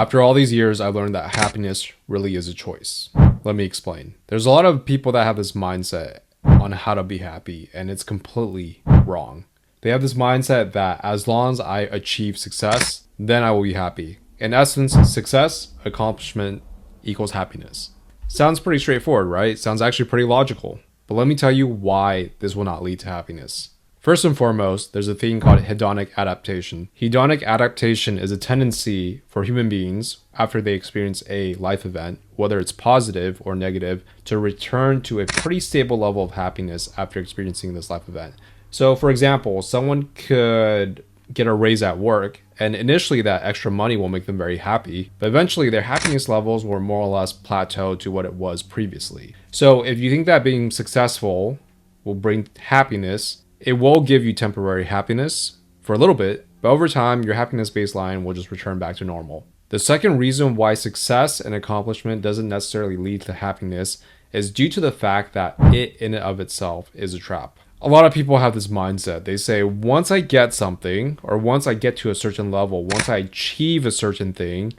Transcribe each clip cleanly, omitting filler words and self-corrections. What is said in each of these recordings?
After all these years, I've learned that happiness really is a choice. Let me explain. There's a lot of people that have this mindset on how to be happy, and it's completely wrong. They have this mindset that as long as I achieve success, then I will be happy. In essence, success, accomplishment equals happiness. Sounds pretty straightforward, right? Sounds actually pretty logical. But let me tell you why this will not lead to happiness. First and foremost, there's a thing called hedonic adaptation. Hedonic adaptation is a tendency for human beings, after they experience a life event, whether it's positive or negative, to return to a pretty stable level of happiness after experiencing this life event. So for example, someone could get a raise at work, and initially that extra money will make them very happy, but eventually their happiness levels will more or less plateau to what it was previously. So if you think that being successful will bring happiness, it will give you temporary happiness for a little bit, but over time, your happiness baseline will just return back to normal. The second reason why success and accomplishment doesn't necessarily lead to happiness is due to the fact that it in and of itself is a trap. A lot of people have this mindset. They say, once I get something, or once I get to a certain level, once I achieve a certain thing,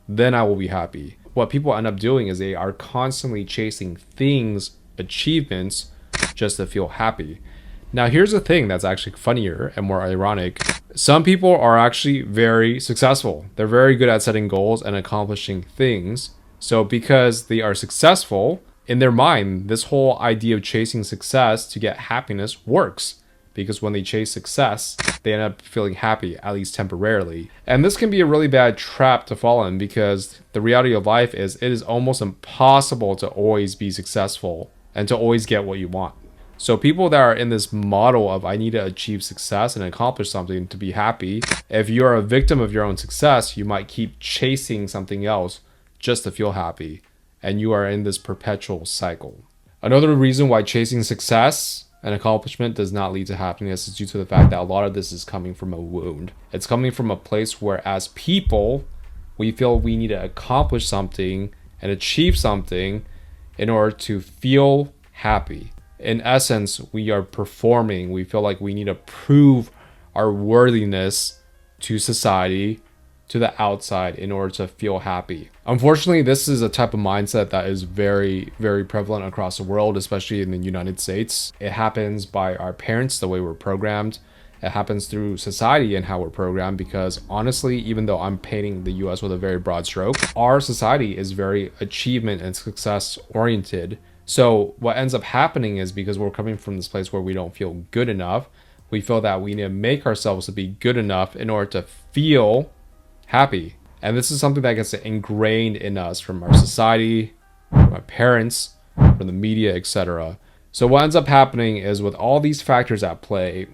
then I will be happy. What people end up doing is they are constantly chasing things, achievements, just to feel happy. Now, here's the thing that's actually funnier and more ironic. Some people are actually very successful. They're very good at setting goals and accomplishing things. So because they are successful, in their mind, this whole idea of chasing success to get happiness works. Because when they chase success, they end up feeling happy, at least temporarily. And this can be a really bad trap to fall in, because the reality of life is it is almost impossible to always be successful and to always get what you want. So people that are in this model of I need to achieve success and accomplish something to be happy, if you're a victim of your own success, you might keep chasing something else just to feel happy. And you are in this perpetual cycle. Another reason why chasing success and accomplishment does not lead to happiness is due to the fact that a lot of this is coming from a wound. It's coming from a place where as people, we feel we need to accomplish something and achieve something in order to feel happy. In essence, we are performing. We feel like we need to prove our worthiness to society, to the outside, in order to feel happy. Unfortunately, this is a type of mindset that is very, very prevalent across the world, especially in the United States. It happens by our parents, the way we're programmed. It happens through society and how we're programmed, because honestly, even though I'm painting the US with a very broad stroke, our society is very achievement and success oriented. So what ends up happening is, because we're coming from this place where we don't feel good enough, we feel that we need to make ourselves to be good enough in order to feel happy. And this is something that gets ingrained in us from our society, from our parents, from the media, etc. So what ends up happening is, with all these factors at play,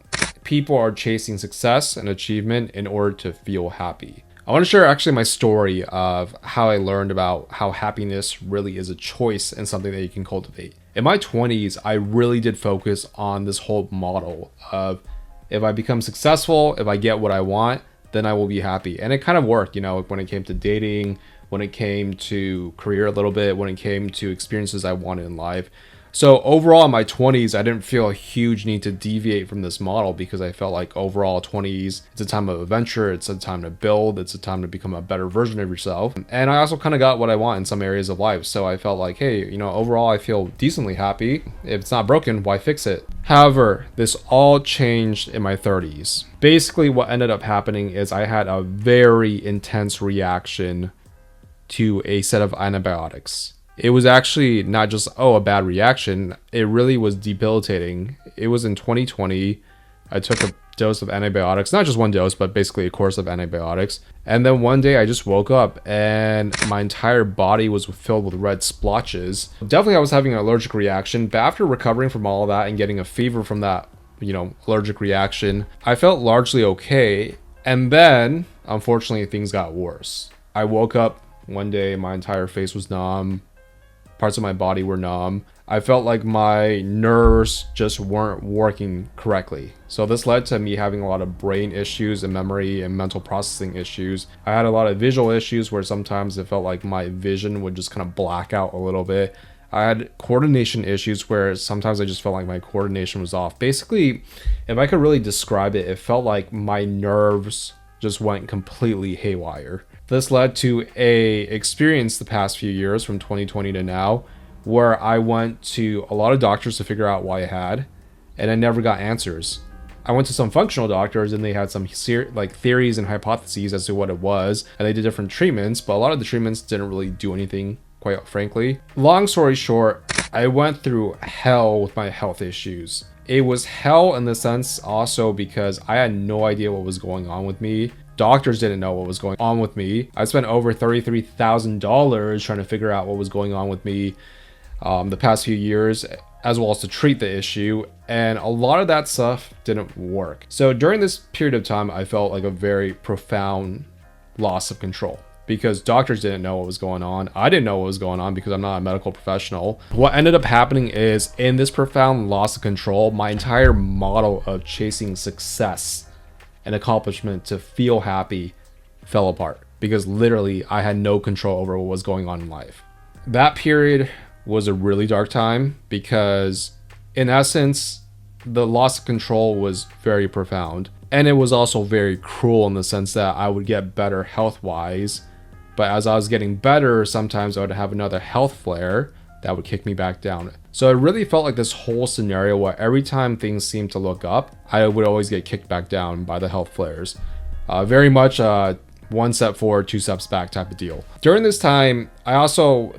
people are chasing success and achievement in order to feel happy. I want to share actually my story of how I learned about how happiness really is a choice and something that you can cultivate. In my 20s, I really did focus on this whole model of, if I become successful, if I get what I want, then I will be happy. And it kind of worked, when it came to dating, when it came to career a little bit, when it came to experiences I wanted in life. So overall in my 20s, I didn't feel a huge need to deviate from this model, because I felt like overall 20s, it's a time of adventure, it's a time to build, it's a time to become a better version of yourself. And I also kind of got what I want in some areas of life. So I felt like, hey, overall I feel decently happy. If it's not broken, why fix it? However, this all changed in my 30s. Basically what ended up happening is I had a very intense reaction to a set of antibiotics. It was actually not just, a bad reaction. It really was debilitating. It was in 2020. I took a dose of antibiotics, not just one dose, but basically a course of antibiotics. And then one day I just woke up and my entire body was filled with red splotches. Definitely I was having an allergic reaction, but after recovering from all of that and getting a fever from that, allergic reaction, I felt largely okay. And then, unfortunately, things got worse. I woke up one day, my entire face was numb. Parts of my body were numb. I felt like my nerves just weren't working correctly. So this led to me having a lot of brain issues and memory and mental processing issues. I had a lot of visual issues where sometimes it felt like my vision would just kind of black out a little bit. I had coordination issues where sometimes I just felt like my coordination was off. Basically, if I could really describe it, it felt like my nerves just went completely haywire. This led to a experience the past few years from 2020 to now where I went to a lot of doctors to figure out why I had, and I never got answers. I went to some functional doctors and they had some theories and hypotheses as to what it was, and they did different treatments, but a lot of the treatments didn't really do anything, quite frankly. Long story short, I went through hell with my health issues. It was hell in the sense also because I had no idea what was going on with me. Doctors didn't know what was going on with me. I spent over $33,000 trying to figure out what was going on with me the past few years, as well as to treat the issue, and a lot of that stuff didn't work. So during this period of time, I felt like a very profound loss of control because doctors didn't know what was going on. I didn't know what was going on because I'm not a medical professional. What ended up happening is, in this profound loss of control, my entire model of chasing success and accomplishment to feel happy fell apart because literally I had no control over what was going on in life. That period was a really dark time because in essence the loss of control was very profound, and it was also very cruel in the sense that I would get better health wise, but as I was getting better, sometimes I would have another health flare that would kick me back down. So it really felt like this whole scenario where every time things seemed to look up, I would always get kicked back down by the health flares. Very much one step forward, two steps back type of deal. During this time, I also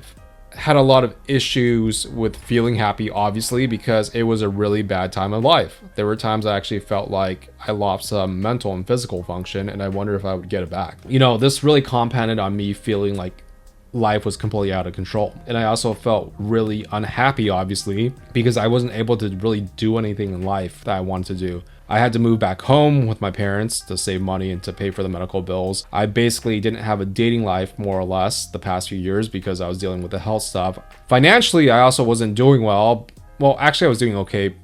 had a lot of issues with feeling happy, obviously, because it was a really bad time of life. There were times I actually felt like I lost some mental and physical function, and I wondered if I would get it back. You know, this really compounded on me feeling like life was completely out of control. And I also felt really unhappy, obviously, because I wasn't able to really do anything in life that I wanted to do. I had to move back home with my parents to save money and to pay for the medical bills. I basically didn't have a dating life, more or less, the past few years because I was dealing with the health stuff. Financially, I also wasn't doing well. Well, actually, I was doing okay,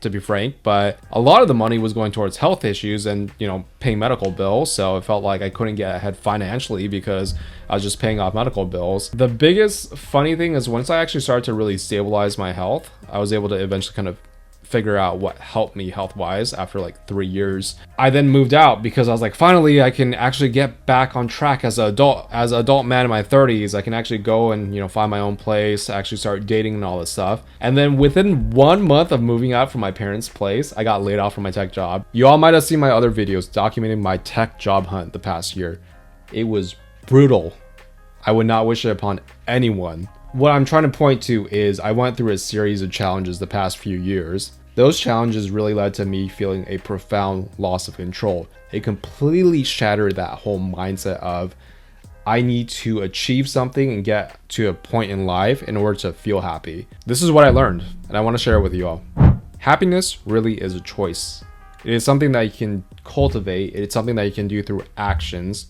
to be frank, but a lot of the money was going towards health issues and, you know, paying medical bills. So it felt like I couldn't get ahead financially because I was just paying off medical bills. The biggest funny thing is once I actually started to really stabilize my health, I was able to eventually kind of figure out what helped me health wise after like 3 years. I then moved out because I was like, finally I can actually get back on track as an adult man in my 30s. I can actually go and, you know, find my own place, actually start dating and all this stuff. And then within 1 month of moving out from my parents' place, I got laid off from my tech job. You all might have seen my other videos documenting my tech job hunt the past year. It was brutal. I would not wish it upon anyone. What I'm trying to point to is I went through a series of challenges the past few years. Those challenges really led to me feeling a profound loss of control. It completely shattered that whole mindset of I need to achieve something and get to a point in life in order to feel happy. This is what I learned, and I want to share it with you all. Happiness really is a choice. It is something that you can cultivate. It's something that you can do through actions,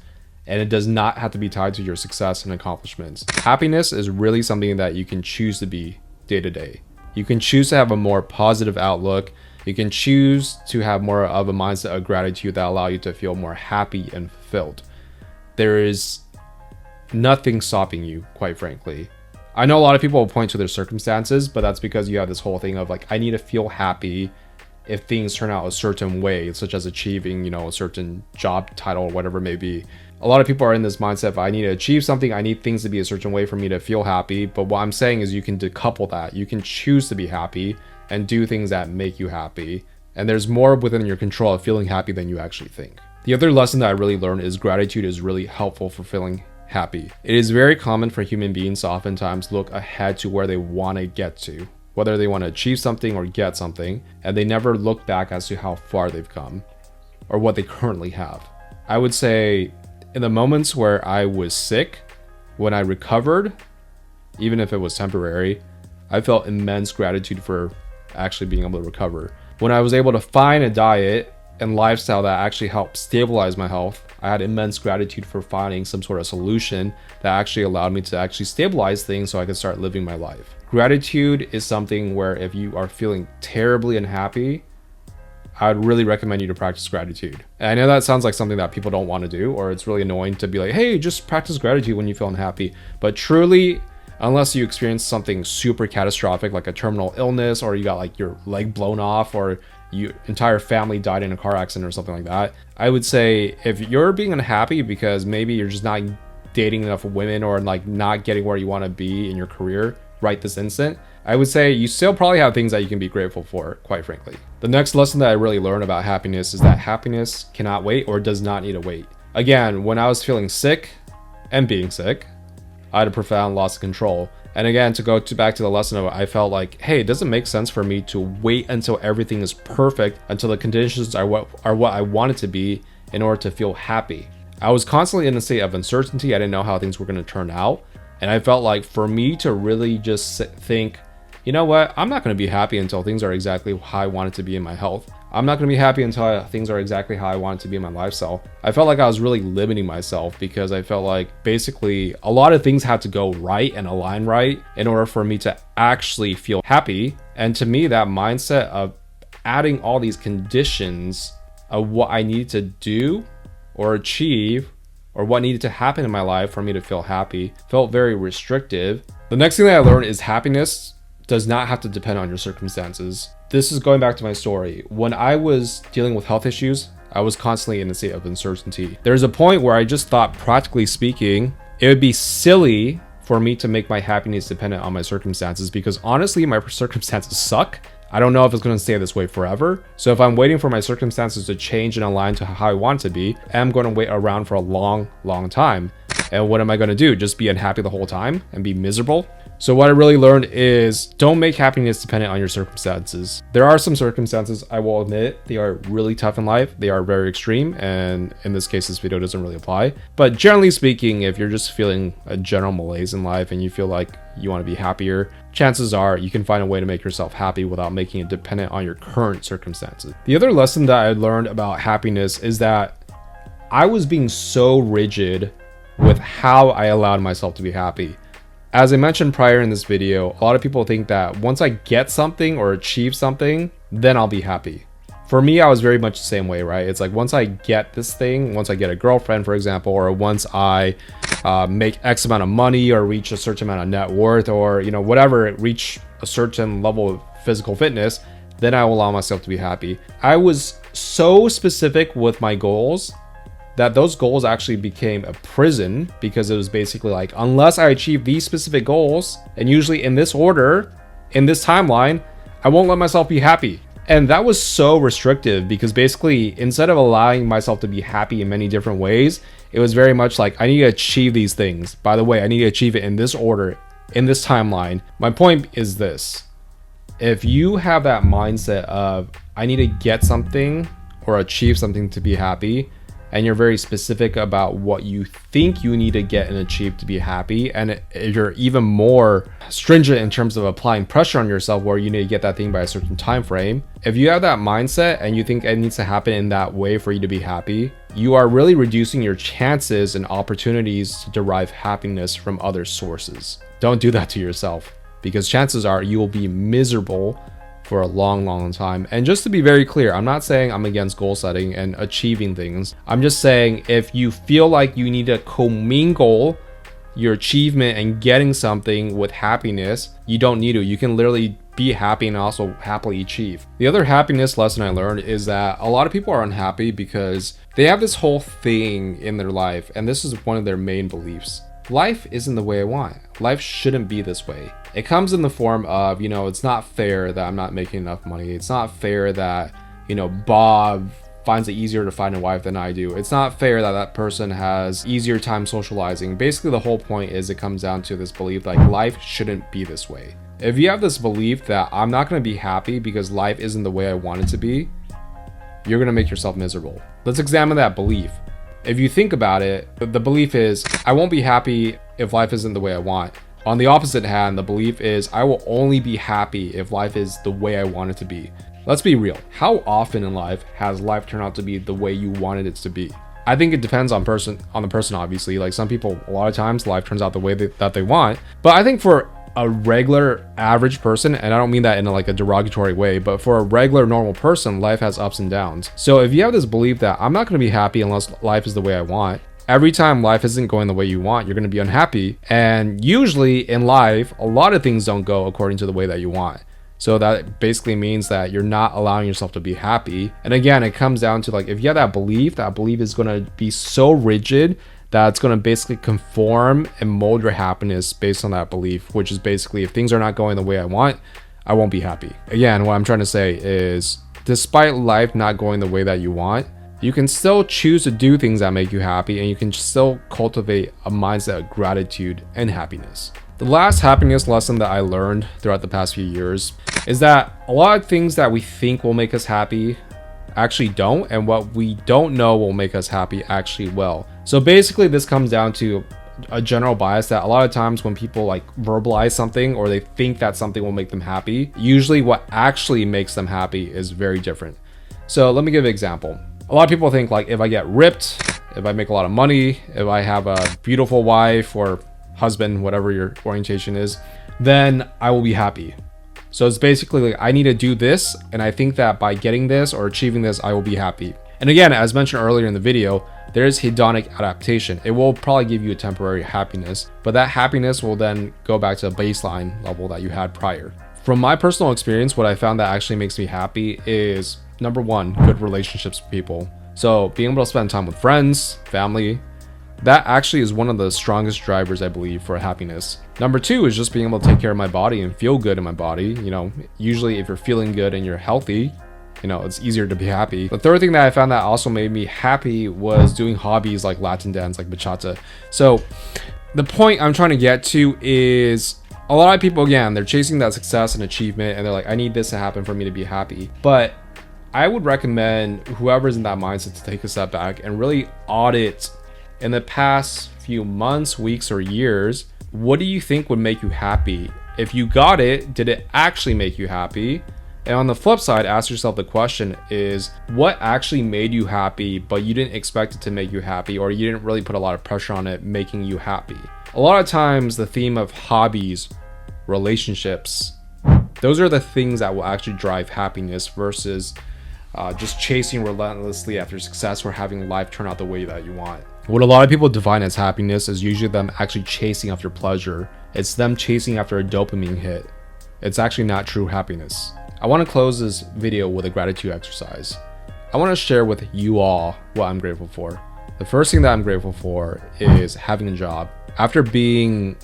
and it does not have to be tied to your success and accomplishments. Happiness is really something that you can choose to be day to day. You can choose to have a more positive outlook. You can choose to have more of a mindset of gratitude that allow you to feel more happy and fulfilled. There is nothing stopping you, quite frankly. I know a lot of people will point to their circumstances, but that's because you have this whole thing of like, I need to feel happy if things turn out a certain way, such as achieving, you know, a certain job title or whatever it may be. A lot of people are in this mindset of I need to achieve something, I need things to be a certain way for me to feel happy. But what I'm saying is you can decouple that. You can choose to be happy and do things that make you happy. And there's more within your control of feeling happy than you actually think. The other lesson that I really learned is gratitude is really helpful for feeling happy. It is very common for human beings to oftentimes look ahead to where they want to get to, whether they want to achieve something or get something, and they never look back as to how far they've come or what they currently have. I would say in the moments where I was sick, when I recovered, even if it was temporary, I felt immense gratitude for actually being able to recover. When I was able to find a diet and lifestyle that actually helped stabilize my health, I had immense gratitude for finding some sort of solution that actually allowed me to actually stabilize things so I could start living my life. Gratitude is something where if you are feeling terribly unhappy, I would really recommend you to practice gratitude. And I know that sounds like something that people don't want to do, or it's really annoying to be like, hey, just practice gratitude when you feel unhappy. But truly, unless you experience something super catastrophic like a terminal illness, or you got like your leg blown off, or your entire family died in a car accident or something like that, I would say if you're being unhappy because maybe you're just not dating enough women or like not getting where you want to be in your career right this instant, I would say you still probably have things that you can be grateful for, quite frankly. The next lesson that I really learned about happiness is that happiness cannot wait or does not need to wait. Again, when I was feeling sick and being sick, I had a profound loss of control. And again, to go back to the lesson of it, I felt like, hey, it doesn't make sense for me to wait until everything is perfect, until the conditions are what I want it to be in order to feel happy. I was constantly in a state of uncertainty. I didn't know how things were going to turn out. And I felt like for me to really just think, you know what, I'm not going to be happy until things are exactly how I want it to be in my health. I'm not going to be happy until things are exactly how I want it to be in my lifestyle. I felt like I was really limiting myself because I felt like basically a lot of things had to go right and align right in order for me to actually feel happy. And to me, that mindset of adding all these conditions of what I needed to do or achieve or what needed to happen in my life for me to feel happy felt very restrictive. The next thing that I learned is happiness does not have to depend on your circumstances. This is going back to my story. When I was dealing with health issues, I was constantly in a state of uncertainty. There's a point where I just thought, practically speaking, it would be silly for me to make my happiness dependent on my circumstances because honestly, my circumstances suck. I don't know if it's going to stay this way forever. So if I'm waiting for my circumstances to change and align to how I want it to be, I'm going to wait around for a long, long time. And what am I going to do? Just be unhappy the whole time and be miserable? So what I really learned is don't make happiness dependent on your circumstances. There are some circumstances, I will admit, they are really tough in life. They are very extreme. And in this case, this video doesn't really apply. But generally speaking, if you're just feeling a general malaise in life and you feel like you want to be happier, chances are you can find a way to make yourself happy without making it dependent on your current circumstances. The other lesson that I learned about happiness is that I was being so rigid with how I allowed myself to be happy. As I mentioned prior in this video, a lot of people think that once I get something or achieve something, then I'll be happy. For me, I was very much the same way, right? It's like once I get this thing, once I get a girlfriend, for example, or once I make X amount of money or reach a certain amount of net worth or, you know, whatever, reach a certain level of physical fitness, then I will allow myself to be happy. I was so specific with my goals that those goals actually became a prison because it was basically like, unless I achieve these specific goals, and usually in this order, in this timeline, I won't let myself be happy. And that was so restrictive because basically instead of allowing myself to be happy in many different ways, it was very much like, I need to achieve these things. By the way, I need to achieve it in this order, in this timeline. My point is this: if you have that mindset of, I need to get something or achieve something to be happy, and you're very specific about what you think you need to get and achieve to be happy, and you're even more stringent in terms of applying pressure on yourself where you need to get that thing by a certain time frame, if you have that mindset and you think it needs to happen in that way for you to be happy, you are really reducing your chances and opportunities to derive happiness from other sources. Don't do that to yourself, because chances are you will be miserable for a long, long time. And just to be very clear, I'm not saying I'm against goal setting and achieving things. I'm just saying if you feel like you need to commingle your achievement and getting something with happiness, you don't need to. You can literally be happy and also happily achieve. The other happiness lesson I learned is that a lot of people are unhappy because they have this whole thing in their life, and this is one of their main beliefs. Life isn't the way I want it. Life shouldn't be this way. It comes in the form of, it's not fair that I'm not making enough money. It's not fair that, Bob finds it easier to find a wife than I do. It's not fair that that person has easier time socializing. Basically, the whole point is it comes down to this belief like life shouldn't be this way. If you have this belief that I'm not going to be happy because life isn't the way I want it to be, you're going to make yourself miserable. Let's examine that belief. If you think about it, the belief is, I won't be happy if life isn't the way I want. On the opposite hand, the belief is, I will only be happy if life is the way I want it to be. Let's be real. How often in life has life turned out to be the way you wanted it to be? I think it depends on the person, obviously. Like some people, a lot of times life turns out the way that they want. But I think for a regular average person, and I don't mean that in a derogatory way, but for a regular normal person, life has ups and downs. So if you have this belief that I'm not going to be happy unless life is the way I want, every time life isn't going the way you want, you're going to be unhappy. And usually in life, a lot of things don't go according to the way that you want. So that basically means that you're not allowing yourself to be happy. And again, it comes down to like, if you have that belief is going to be so rigid that it's going to basically conform and mold your happiness based on that belief, which is basically, if things are not going the way I want, I won't be happy. Again, what I'm trying to say is, despite life not going the way that you want, you can still choose to do things that make you happy, and you can still cultivate a mindset of gratitude and happiness. The last happiness lesson that I learned throughout the past few years is that a lot of things that we think will make us happy actually don't, and what we don't know will make us happy actually will. So basically this comes down to a general bias that a lot of times when people like verbalize something or they think that something will make them happy, usually what actually makes them happy is very different. So let me give an example. A lot of people think like, if I get ripped, if I make a lot of money, if I have a beautiful wife or husband, whatever your orientation is, then I will be happy. So it's basically like, I need to do this, and I think that by getting this or achieving this, I will be happy. And again, as mentioned earlier in the video, there is hedonic adaptation. It will probably give you a temporary happiness, but that happiness will then go back to a baseline level that you had prior. From my personal experience, what I found that actually makes me happy is, number one, good relationships with people. So being able to spend time with friends, family, that actually is one of the strongest drivers, I believe, for happiness. Number two is just being able to take care of my body and feel good in my body. You know, usually if you're feeling good and you're healthy, you know, it's easier to be happy. The third thing that I found that also made me happy was doing hobbies like Latin dance, like bachata. So the point I'm trying to get to is, a lot of people, again, they're chasing that success and achievement, and they're like, I need this to happen for me to be happy. But I would recommend whoever's in that mindset to take a step back and really audit, in the past few months, weeks, or years, what do you think would make you happy? If you got it, did it actually make you happy? And on the flip side, ask yourself the question is, what actually made you happy, but you didn't expect it to make you happy, or you didn't really put a lot of pressure on it making you happy? A lot of times the theme of hobbies, relationships, those are the things that will actually drive happiness versus just chasing relentlessly after success or having life turn out the way that you want. What a lot of people define as happiness is usually them actually chasing after pleasure. It's them chasing after a dopamine hit. It's actually not true happiness. I want to close this video with a gratitude exercise. I want to share with you all what I'm grateful for. The first thing that I'm grateful for is having a job. After being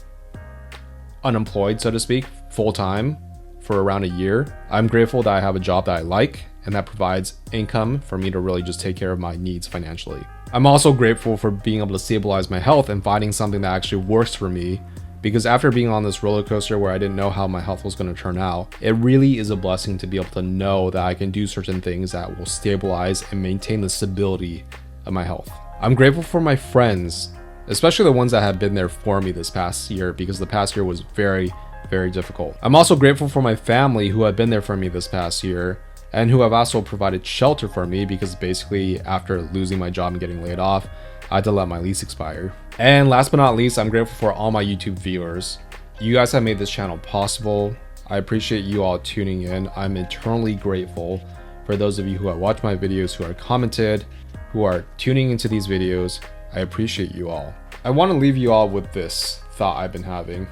unemployed, so to speak, full-time for around a year, I'm grateful that I have a job that I like and that provides income for me to really just take care of my needs financially. I'm also grateful for being able to stabilize my health and finding something that actually works for me, because after being on this roller coaster where I didn't know how my health was going to turn out, it really is a blessing to be able to know that I can do certain things that will stabilize and maintain the stability of my health. I'm grateful for my friends, especially the ones that have been there for me this past year, because the past year was very, very difficult. I'm also grateful for my family who have been there for me this past year, and who have also provided shelter for me, because basically after losing my job and getting laid off, I had to let my lease expire. And last but not least, I'm grateful for all my YouTube viewers. You guys have made this channel possible. I appreciate you all tuning in. I'm eternally grateful for those of you who have watched my videos, who are commented, who are tuning into these videos. I appreciate you all. I want to leave you all with this thought I've been having.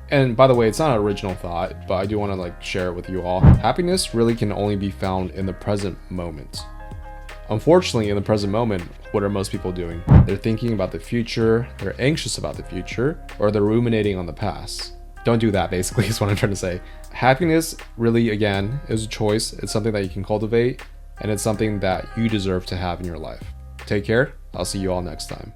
And by the way, it's not an original thought, but I do want to share it with you all. Happiness really can only be found in the present moment. Unfortunately, in the present moment, what are most people doing? They're thinking about the future, they're anxious about the future, or they're ruminating on the past. Don't do that, basically, is what I'm trying to say. Happiness really, again, is a choice. It's something that you can cultivate, and it's something that you deserve to have in your life. Take care. I'll see you all next time.